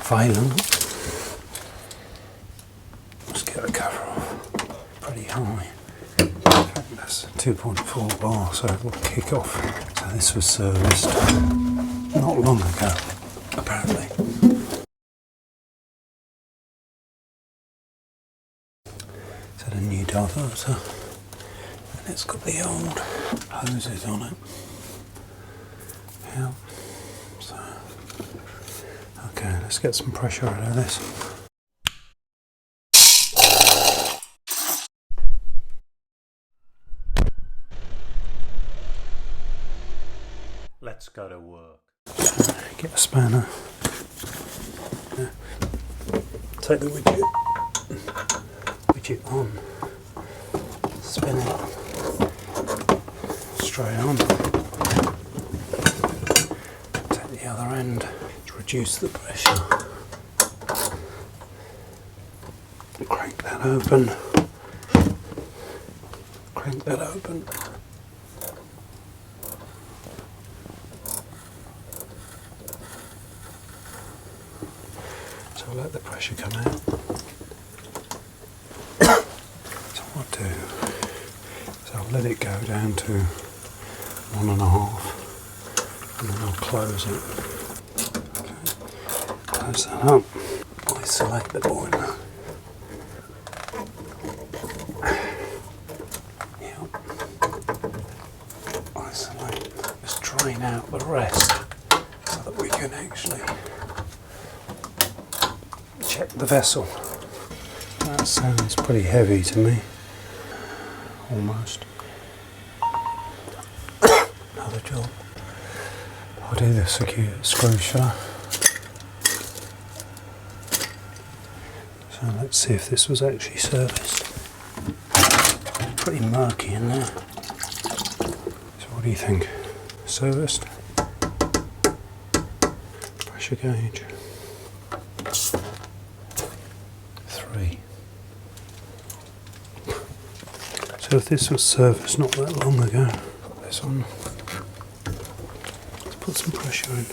failing. Let's get the cover off. Pretty high. In fact, that's 2.4 bar, so it will kick off. So this was serviced not long ago, apparently. It's had a new diverter, and it's got the old hoses on it. Yeah. So, okay, let's get some pressure out of this. Let's go to work. Get a spanner. Yeah. Take the widget on. Spin it straight on. Take the other end to reduce the pressure. Crank that open. Crank that open. So I'll let the pressure come out. So what I'll do is I'll let it go down to 1.5 and then I'll close it. Okay. Close that up. Isolate the boiler. Yep. Isolate. Just drain out the rest so that we can actually check the vessel. That sounds pretty heavy to me. Almost. Another job. I'll do the screw shut. So let's see if this was actually serviced. Pretty murky in there. So what do you think? Serviced? Pressure gauge. 3. So if this was serviced not that long ago, put this on. Let's put some pressure in.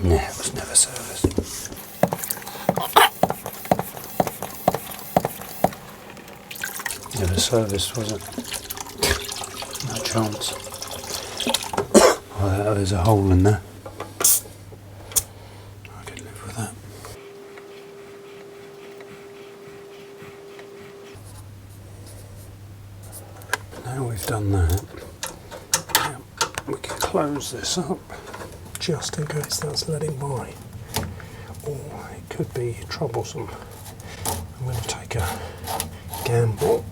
Nah, it was never serviced. Never serviced, was it? No chance. Oh, there's a hole in there. I could live with that. Now we've done that, now we can close this up just in case that's letting by. Or it could be troublesome. I'm going to take a gamble.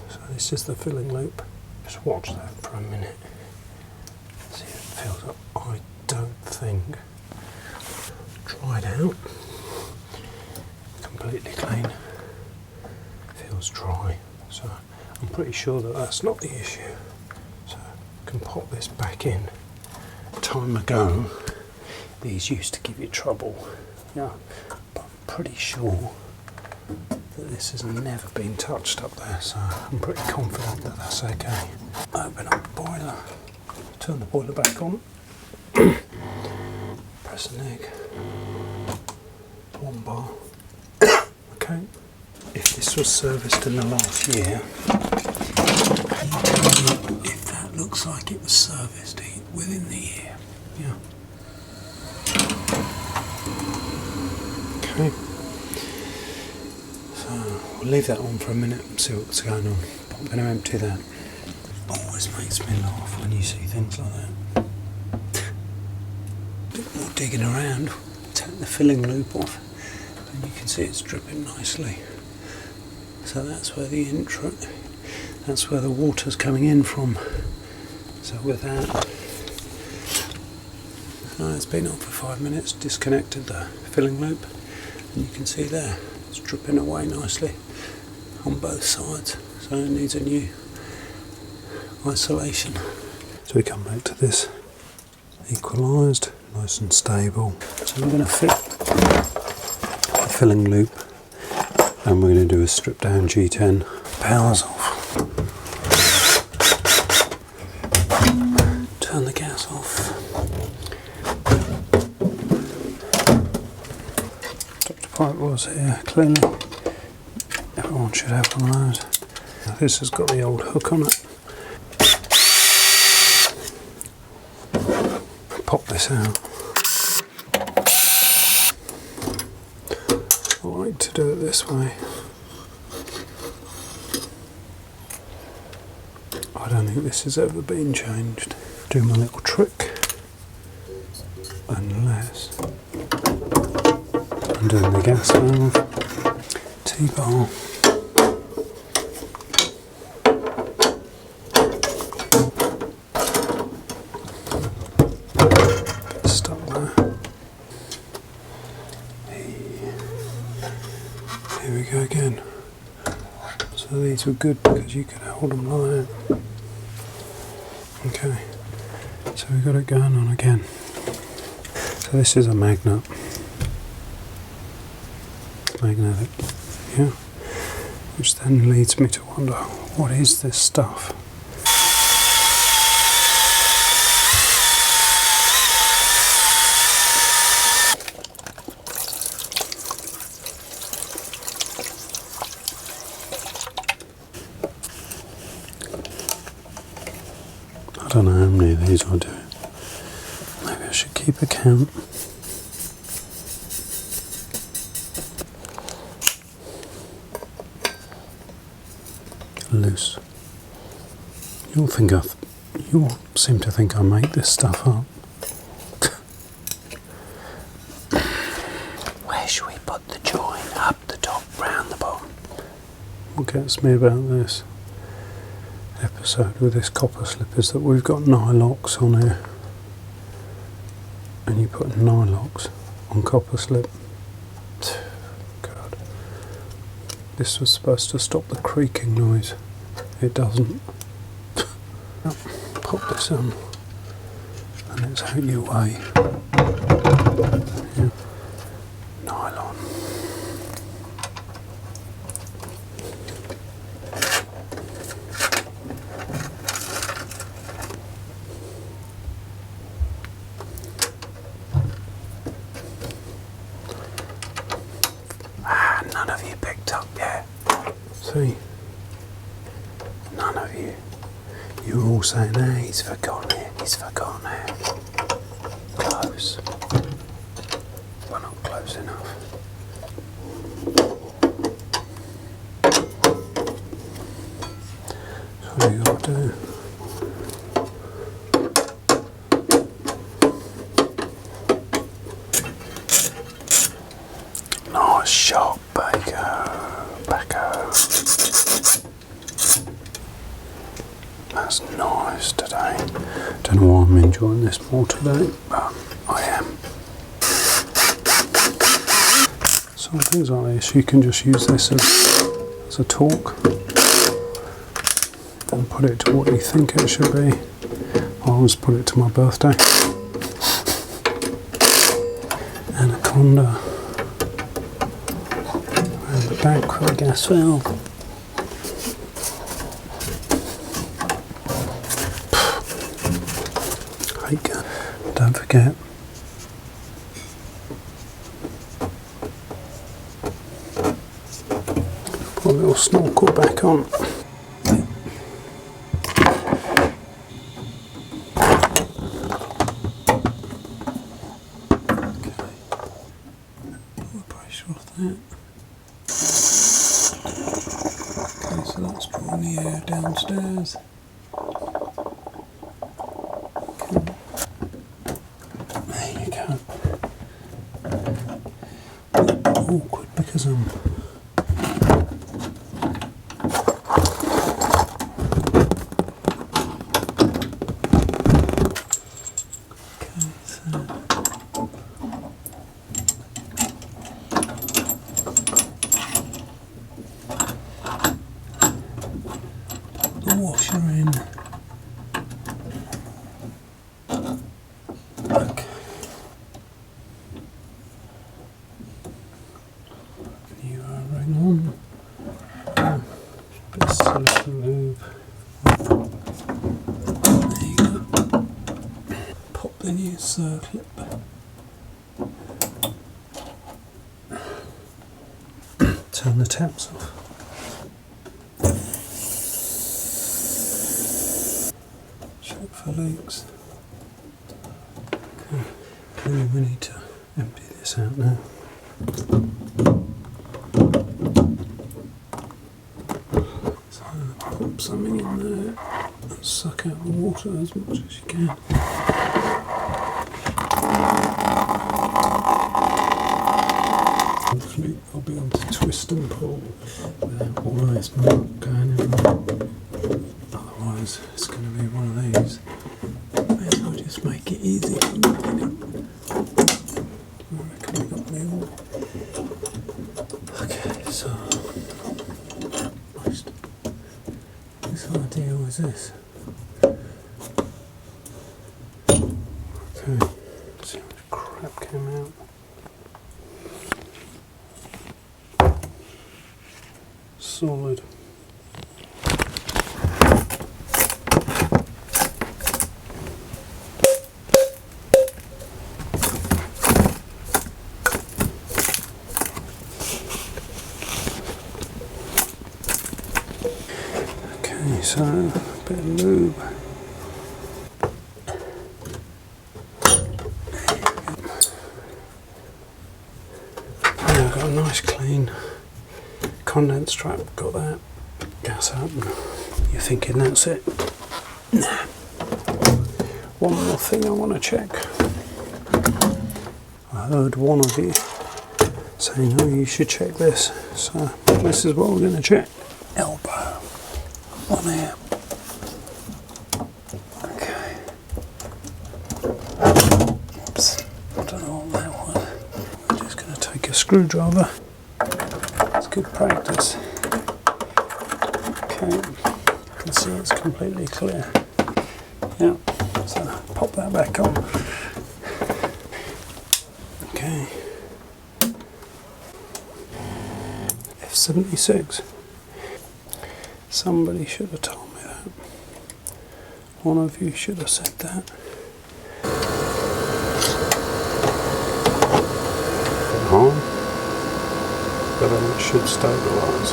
So this is the filling loop. Just watch that for a minute. See if it fills up. I don't think. Try it out. Completely clean. Feels dry. So I'm pretty sure that that's not the issue. So I can pop this back in. Time ago, these used to give you trouble. Yeah, but I'm pretty sure that this has never been touched up there, so I'm pretty confident that that's okay. Open up the boiler, turn the boiler back on, press an egg, 1 bar. Okay, if this was serviced in the last year, can you tell me if that looks like it was serviced within the year? Yeah. Okay. So we'll leave that on for a minute and see what's going on. But I'm going to empty that. Always makes me laugh when you see things like that. A bit more digging around. Take the filling loop off, and you can see it's dripping nicely. So that's where that's where the water's coming in from. So with that, it's been on for 5 minutes. Disconnected the filling loop, and you can see there it's dripping away nicely on both sides. So it needs a new isolation. So we come back to this equalised, nice and stable. So we're going to fit filling loop, and we're going to do a strip down G10. Power's off. Turn the gas off. Dr. Pipe was here, clearly. Everyone should have one of those. This has got the old hook on it. Pop this out. I like to do it this way. I don't think this has ever been changed. Do my little trick. Unless I'm doing the gas valve. T-bar. Stuck there. Here we go again. So these were good because you could hold them like that. Okay, so we've got it going on again. So this is a magnet. Magnetic, yeah. Which then leads me to wonder, what is this stuff? I don't know how many of these I'll do. Maybe I should keep a count. Loose. You'll seem to think I make this stuff up. Where should we put the join? Up the top, round the bottom. What gets me about this episode with this copper slip is that we've got nylox on here, and you put nylox on copper slip. God, this was supposed to stop the creaking noise. It doesn't. Pop this on, and it's out your way. Yeah. Nylon. None of you picked up yet. See? None of you. You were all saying, "Hey, he's forgotten it, he's forgotten it." Close. Well, not close enough. That's what you got to do. Nice shot, Bacco. That's nice today. Don't know why I'm enjoying this more today, but I am. Some things like this, you can just use this as a torque and put it to what you think it should be. I always put it to my birthday. Anaconda. And the back for the gas valve. Don't forget, put a little snorkel back on. Okay, pull the pressure off that. Okay, so that's drawing the air downstairs. Awkward because I'm the washer in. Okay. then use the clip. Turn the taps off. Check for leaks. Okay. Clearly we need to empty this out now. So pop something in there and suck out the water as much as you can. Hopefully I'll be able to twist and pull without all of this muck going everywhere. Otherwise it's going to be one of these. May as well just make it easy for mucking it. I reckon we got the all. Okay, so this idea was this. Okay, see how much crap came out. Solid. Okay, so a bit of lube. Now I've got a nice clean condense trap, got that, gas up, you're thinking that's it. Nah. One more thing I want to check. I heard one of you saying, oh, you should check this, so this is what we're going to check. Elbow on here. Okay. Oops, I don't know what that was. I'm just going to take a screwdriver. Good practice. Okay, you can see it's completely clear. Yeah, so pop that back on. Okay. F76. Somebody should have told me that. One of you should have said that. On. But then it should stabilise.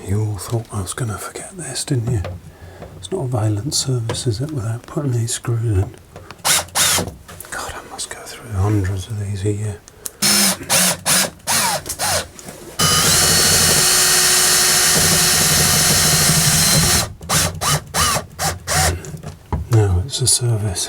You all thought I was going to forget this, didn't you? It's not a valence service, is it, without putting these screws in? God, I must go through hundreds of these a year. Now it's a service.